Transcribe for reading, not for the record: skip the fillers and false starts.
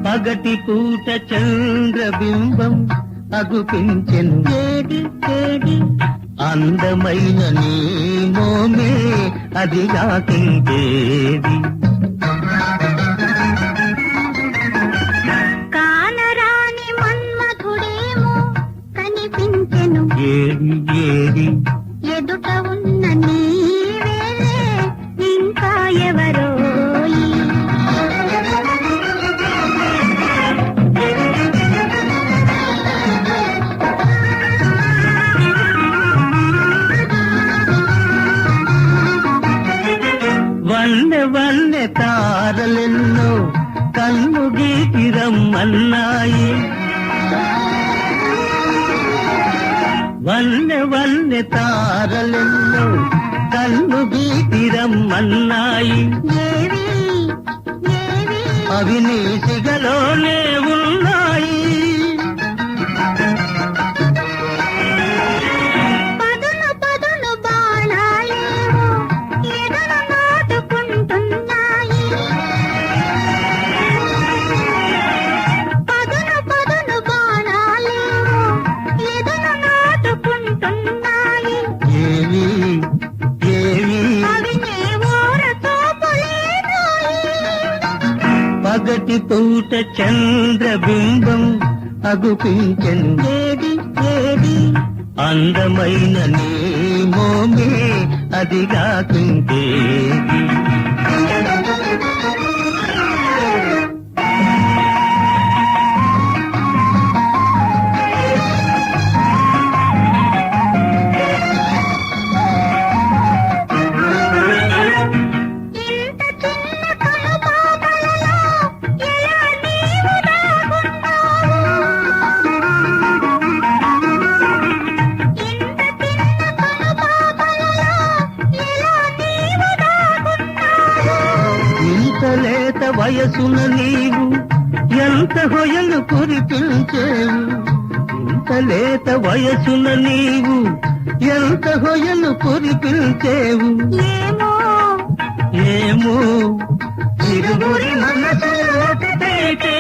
పగటి పూట చంద్రబింబం అగుపించెను ఏడి ఏడి అందమైన నీ మోమే అది రాకింకేది కానరాని మన్మధుడేమో కనిపించెను ఏడి ఏడి ఎదుట ఉన్న నీవేలే ఇంకా ఎవరోయి వన్నె వన్నె తారలెన్నో కన్ను గీకి రమ్మన్నాయి వన్నె వన్నె తారలెన్నో కన్ను గీకి రమ్మన్నాయి ఏవి ఏవి అవి నీ సిగలోనే ఉన్నాయి పదును పదును బాణాలేమో ఎదను నాటుకుంటున్నాయి పదును పదును బాణాలేమో ఎదను నాటుకుంటున్నాయి ఏవి ఏవి అవి నీ ఊరతో పొలేదోయి పగటి పూట చంద్రబింబం అగుపించెను ఏది ఏది అందమైన నీ మోమే అది రాకింకేది ఇంత చిన్న కనుపాపలలో ఎలా నీవు దాగున్నావు ఇంత చిన్న కనుపాపలలో ఎలా నీవు దాగున్నావు ఇంత లేత వయసున నీవు ఎంత హొయలు కురిపించేవు ఇంత లేత వయసున నీవు ఎంత హొయలు కురిపించేవు ఏమో ఏమో ఇరువురి మనసు ఒకటైతే